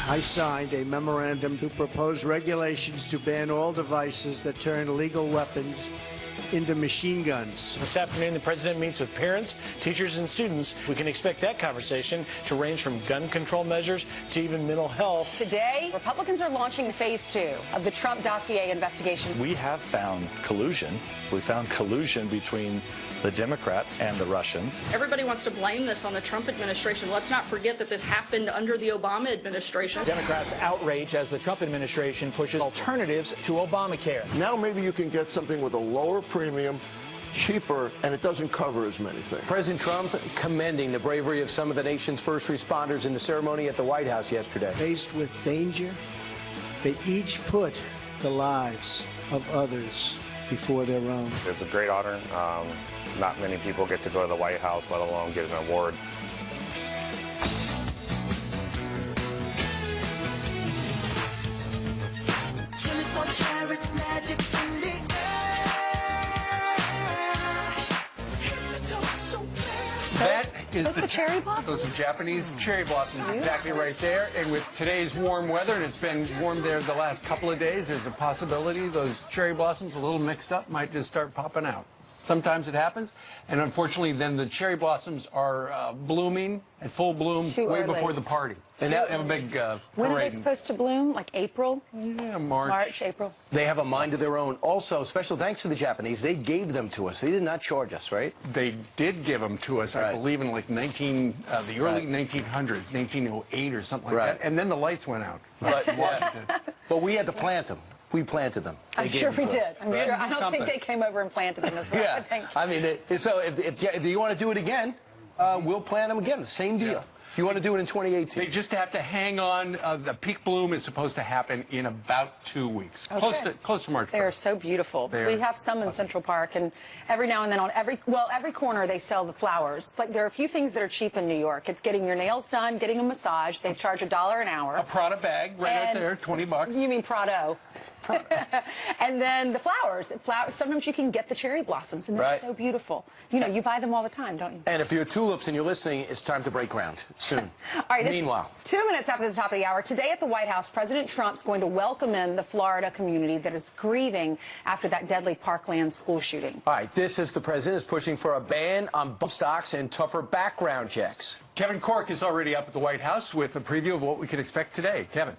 I signed a memorandum to propose regulations to ban all devices that turn legal weapons into machine guns. This afternoon, the president meets with parents, teachers, and students. We can expect that conversation to range from gun control measures to even mental health. Today, Republicans are launching phase 2 of the Trump dossier investigation. We have found collusion. We found collusion between the Democrats and the Russians. Everybody wants to blame this on the Trump administration. Let's not forget that this happened under the Obama administration. Democrats outrage as the Trump administration pushes alternatives to Obamacare. Now maybe you can get something with a lower premium, cheaper, and it doesn't cover as many things. President Trump commending the bravery of some of the nation's first responders in the ceremony at the White House yesterday. Faced with danger, they each put the lives of others before their own. It's a great honor. Not many people get to go to the White House, let alone get an award. That is the cherry blossoms? Those are Japanese cherry blossoms, exactly right there. And with today's warm weather, and it's been warm there the last couple of days, there's a possibility those cherry blossoms, a little mixed up, might just start popping out. Sometimes it happens, and unfortunately, then the cherry blossoms are blooming at full bloom way before the party. And they have a big parade. When are they supposed to bloom? Like April? Yeah, March, April. They have a mind of their own. Also, special thanks to the Japanese. They gave them to us. They did not charge us, right? They did give them to us, I believe, in like the early 1900s, 1908 or something like that. And then the lights went out. But we had to plant them. We planted them. I'm sure we did. I'm sure. I don't think they came over and planted them as well. Yeah. I mean, so if you want to do it again, we'll plant them again. Same deal. If you want to do it in 2018. They just have to hang on. The peak bloom is supposed to happen in about 2 weeks. Okay. Close to March 1st. They are so beautiful. We have some in Central Park, and every now and then on every corner they sell the flowers. Like, there are a few things that are cheap in New York. It's getting your nails done, getting a massage. They charge $1 an hour. A Prada bag right there, $20. You mean Prado? And then the flowers. Sometimes you can get the cherry blossoms, and they're so beautiful. You know, you buy them all the time, don't you? And if you're tulips and you're listening, it's time to break ground soon. All right. Meanwhile, 2 minutes after the top of the hour, today at the White House, President Trump's going to welcome in the Florida community that is grieving after that deadly Parkland school shooting. All right, this is the president is pushing for a ban on bump stocks and tougher background checks. Kevin Corke is already up at the White House with a preview of what we can expect today. Kevin.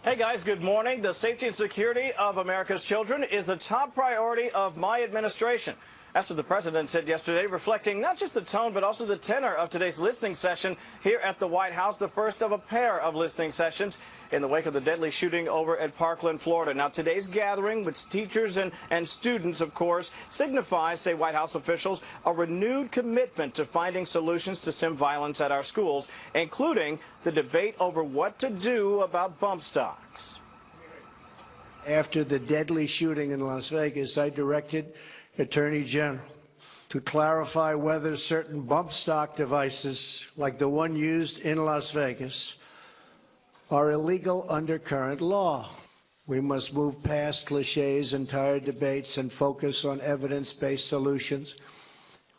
Hey guys, good morning. The safety and security of America's children is the top priority of my administration. That's what the president said yesterday, reflecting not just the tone, but also the tenor of today's listening session here at the White House, the first of a pair of listening sessions in the wake of the deadly shooting over at Parkland, Florida. Now, today's gathering, with teachers and students, of course, signifies, say White House officials, a renewed commitment to finding solutions to stem violence at our schools, including the debate over what to do about bump stocks. After the deadly shooting in Las Vegas, I directed Attorney General to clarify whether certain bump stock devices, like the one used in Las Vegas, are illegal under current law. We must move past cliches and tired debates and focus on evidence-based solutions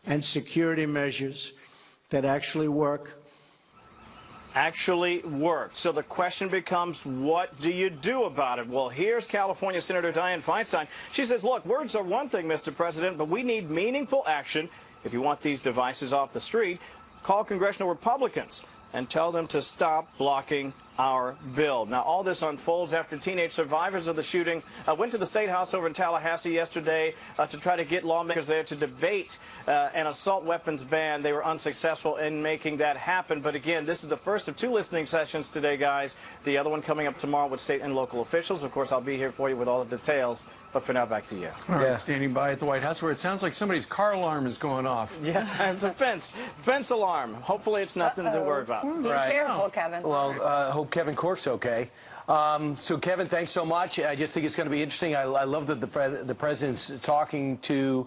and security measures that actually work. So the question becomes, what do you do about it? Well, here's California Senator Dianne Feinstein. She says, look, words are one thing, Mr. President, but we need meaningful action. If you want these devices off the street, call congressional Republicans and tell them to stop blocking our bill. Now, all this unfolds after teenage survivors of the shooting went to the State House over in Tallahassee yesterday to try to get lawmakers there to debate an assault weapons ban. They were unsuccessful in making that happen. But again, this is the first of 2 listening sessions today, guys. The other one coming up tomorrow with state and local officials. Of course, I'll be here for you with all the details. But for now, back to you. All right, standing by at the White House where it sounds like somebody's car alarm is going off. Yeah, it's a fence alarm. Hopefully it's nothing to worry about. Be careful, Kevin. Well, hope Kevin Corke's okay. So, Kevin, thanks so much. I just think it's going to be interesting. I love that the president's talking to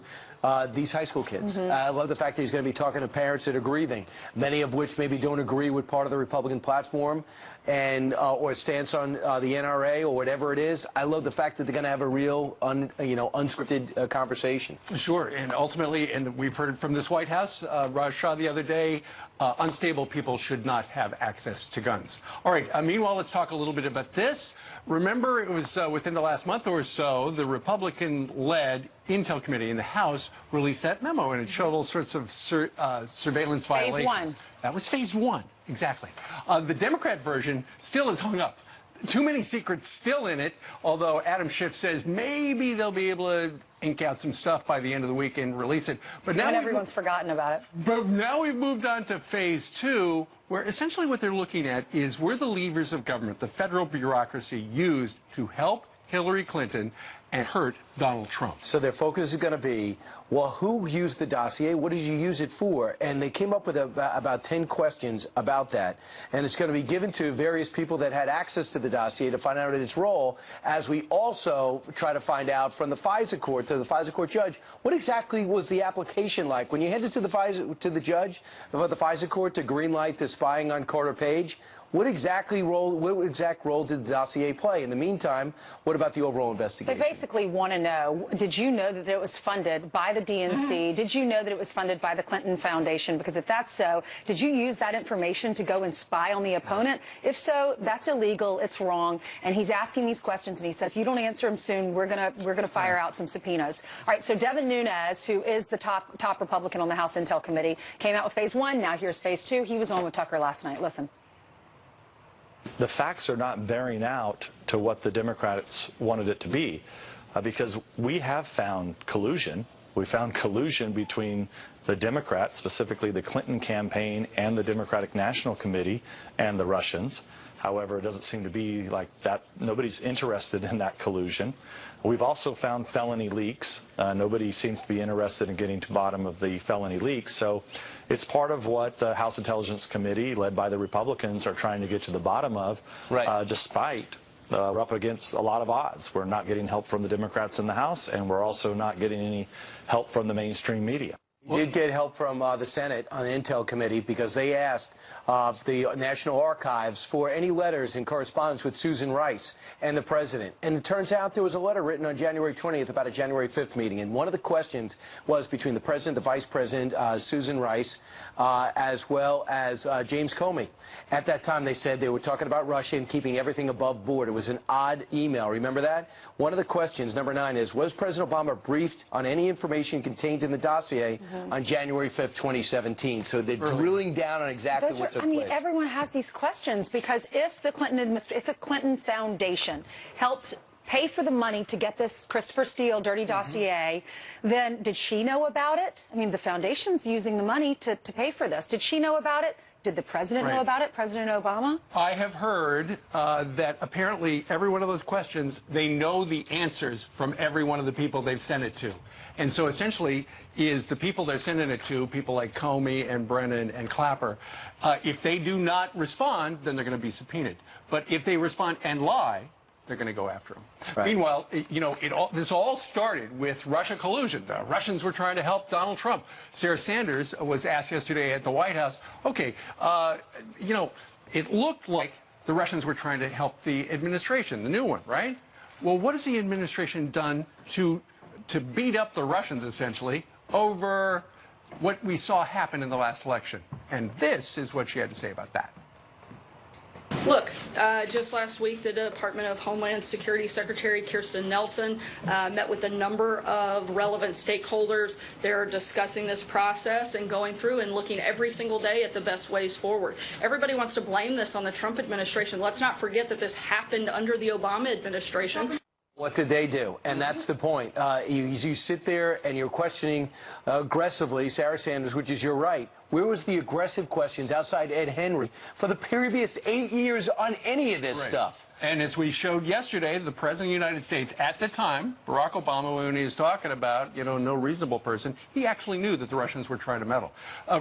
these high school kids. I love the fact that he's going to be talking to parents that are grieving, many of which maybe don't agree with part of the Republican platform and or stance on the NRA or whatever it is. I love the fact that they're going to have a real, unscripted conversation. Sure, and ultimately, and we've heard it from this White House, Raj Shah the other day, unstable people should not have access to guns. All right, meanwhile, let's talk a little bit about this. Remember, it was within the last month or so, the Republican-led Intel Committee in the House released that memo, and it showed all sorts of surveillance violations. Phase one. That was phase one, exactly. The Democrat version still is hung up. Too many secrets still in it, although Adam Schiff says maybe they'll be able to ink out some stuff by the end of the week and release it. But now everyone's forgotten about it. But now we've moved on to phase two, where essentially what they're looking at is were the levers of government, the federal bureaucracy, used to help Hillary Clinton and hurt Donald Trump. So their focus is going to be, well, who used the dossier? What did you use it for? And they came up with about 10 questions about that. And it's going to be given to various people that had access to the dossier to find out its role, as we also try to find out from the FISA court, to the FISA court judge, what exactly was the application like? When you handed to the judge about the FISA court to greenlight the spying on Carter Page, what exact role did the dossier play? In the meantime, what about the overall investigation? They basically want to know, did you know that it was funded by the DNC? Did you know that it was funded by the Clinton Foundation? Because if that's so, did you use that information to go and spy on the opponent? If so, that's illegal, it's wrong. And he's asking these questions, and he said, if you don't answer them soon, we're gonna fire out some subpoenas. All right, so Devin Nunes, who is the top Republican on the House Intel Committee, came out with phase one. Now here's phase two. He was on with Tucker last night. Listen. The facts are not bearing out to what the Democrats wanted it to be, because we have found collusion. We found collusion between the Democrats, specifically the Clinton campaign and the Democratic National Committee, and the Russians. However, it doesn't seem to be like that. Nobody's interested in that collusion. We've also found felony leaks. Nobody seems to be interested in getting to the bottom of the felony leaks. So it's part of what the House Intelligence Committee, led by the Republicans, are trying to get to the bottom of, despite we're up against a lot of odds. We're not getting help from the Democrats in the House, and we're also not getting any help from the mainstream media. We did get help from the Senate on the Intel Committee, because they asked the National Archives for any letters and correspondence with Susan Rice and the president. And it turns out there was a letter written on January 20th about a January 5th meeting. And one of the questions was between the president, the vice president, Susan Rice, as well as James Comey. At that time, they said they were talking about Russia and keeping everything above board. It was an odd email. Remember that? One of the questions, number 9, is, was President Obama briefed on any information contained in the dossier on January 5th, 2017? So they're drilling down on exactly what took place. Everyone has these questions, because if the Clinton Foundation helped pay for the money to get this Christopher Steele dirty dossier, then did she know about it? I mean, the foundation's using the money to pay for this. Did she know about it? Did the president know about it, President Obama? I have heard that apparently every one of those questions, they know the answers from every one of the people they've sent it to. And so essentially is the people they're sending it to, people like Comey and Brennan and Clapper, if they do not respond, then they're going to be subpoenaed. But if they respond and lie, they're going to go after him. Meanwhile, this all started with Russia collusion. The Russians were trying to help Donald Trump. Sarah Sanders was asked yesterday at the White House, okay, it looked like the Russians were trying to help the administration, the new one, right? Well, what has the administration done to beat up the Russians, essentially, over what we saw happen in the last election? And this is what she had to say about that. Look, just last week, the Department of Homeland Security Secretary Kirstjen Nielsen met with a number of relevant stakeholders. They're discussing this process and going through and looking every single day at the best ways forward. Everybody wants to blame this on the Trump administration. Let's not forget that this happened under the Obama administration. What did they do? And that's the point. You sit there and you're questioning aggressively Sarah Sanders, which is your right. Where was the aggressive questions outside Ed Henry for the previous 8 years on any of this stuff? And as we showed yesterday, the President of the United States, at the time, Barack Obama, when he was talking about, no reasonable person, he actually knew that the Russians were trying to meddle.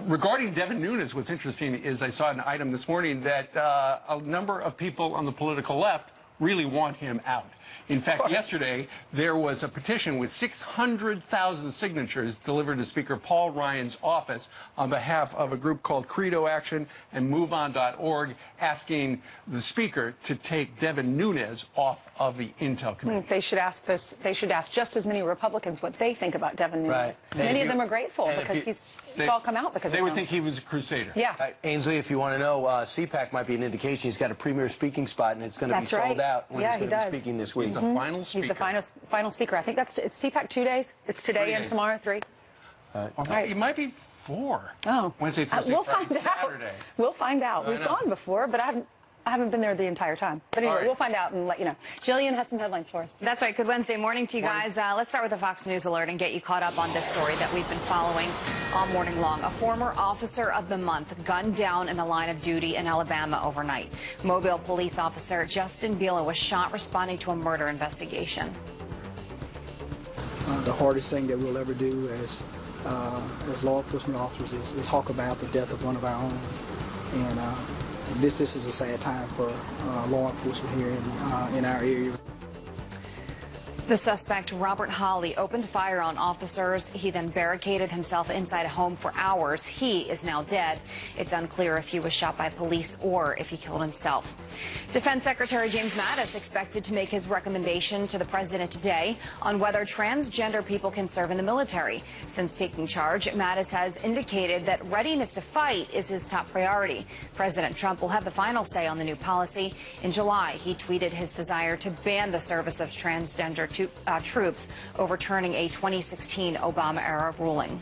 Regarding Devin Nunes, what's interesting is I saw an item this morning that a number of people on the political left really want him out. In fact, yesterday, there was a petition with 600,000 signatures delivered to Speaker Paul Ryan's office on behalf of a group called Credo Action and MoveOn.org, asking the Speaker to take Devin Nunes off of the Intel Committee. They should ask this. They should ask just as many Republicans what they think about Devin Nunes. Right. Many of them are grateful because it's all come out because they of would him. think he was a crusader. Yeah. Ainsley, if you want to know, CPAC might be an indication he's got a premier speaking spot, and it's going to be That's sold right. out when Yeah, he's he going to be does. speaking this week. He's the final speaker. He's the final speaker. I think it's CPAC 2 days. It's today 3 and days. tomorrow, 3. It might be 4. Oh. Wednesday, Thursday, we'll Friday, find Saturday. out. We'll find out. I We've know. gone before, but I haven't been there the entire time. But anyway, All right. we'll find out and let you know. Jillian has some headlines for us. That's right. Good Wednesday morning to you guys. Let's start with the Fox News alert and get you caught up on this story that we've been following all morning long. A former officer of the month gunned down in the line of duty in Alabama overnight. Mobile police officer Justin Bila was shot responding to a murder investigation. The hardest thing that we'll ever do as law enforcement officers is talk about the death of one of our own. And this is a sad time for law enforcement here in our area. The suspect, Robert Holly, opened fire on officers. He then barricaded himself inside a home for hours. He is now dead. It's unclear if he was shot by police or if he killed himself. Defense Secretary James Mattis expected to make his recommendation to the president today on whether transgender people can serve in the military. Since taking charge, Mattis has indicated that readiness to fight is his top priority. President Trump will have the final say on the new policy. In July, he tweeted his desire to ban the service of transgender troops, overturning a 2016 Obama-era ruling.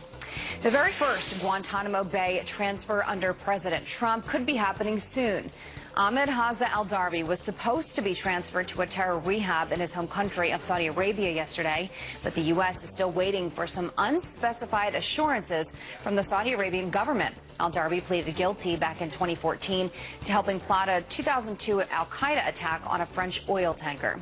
The very first Guantanamo Bay transfer under President Trump could be happening soon. Ahmed Haza al-Darbi was supposed to be transferred to a terror rehab in his home country of Saudi Arabia yesterday, but the U.S. is still waiting for some unspecified assurances from the Saudi Arabian government. Al-Darbi pleaded guilty back in 2014 to helping plot a 2002 al-Qaeda attack on a French oil tanker.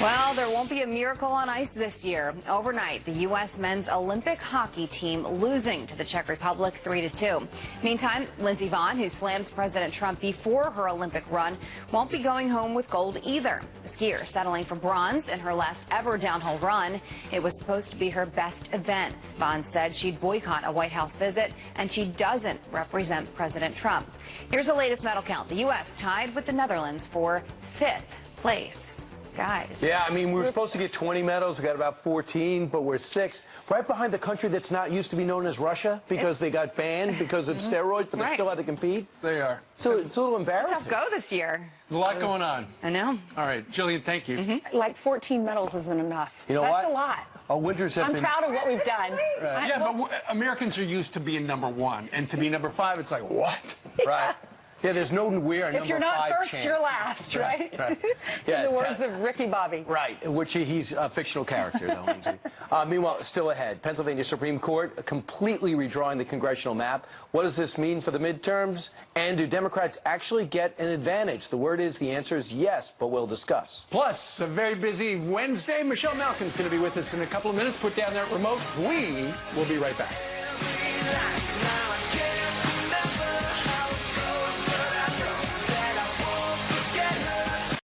Well, there won't be a miracle on ice this year. Overnight, the U.S. men's Olympic hockey team losing to the Czech Republic 3-2. Meantime, Lindsey Vonn, who slammed President Trump before her Olympic run, won't be going home with gold either. The skier settling for bronze in her last ever downhill run. It was supposed to be her best event. Vonn said she'd boycott a White House visit, and she doesn't represent President Trump. Here's the latest medal count. The U.S. tied with the Netherlands for 5th place. Guys. Yeah, I mean, we were supposed to get 20 medals. We got about 14, but we're 6th. Right behind the country that's not used to be known as Russia because they got banned because of steroids, but they still had to compete. They are. So it's a little embarrassing. Let's go this year. A lot going on. I know. All right, Jillian, thank you. Like 14 medals isn't enough. You know That's what? a lot. Our winters have I'm been... proud of what we've done. Yeah, but Americans are used to being number 1, and to be number 5, it's like, what? Right. Yeah, there's no we're If you're not first, you're last, right? Yeah, In the words of Ricky Bobby. Right, which he's a fictional character, though. Meanwhile, still ahead, Pennsylvania Supreme Court completely redrawing the congressional map. What does this mean for the midterms? And do Democrats actually get an advantage? The word is, the answer is yes, but we'll discuss. Plus, a very busy Wednesday. Michelle Malkin's going to be with us in a couple of minutes. Put down that remote. We will be right back.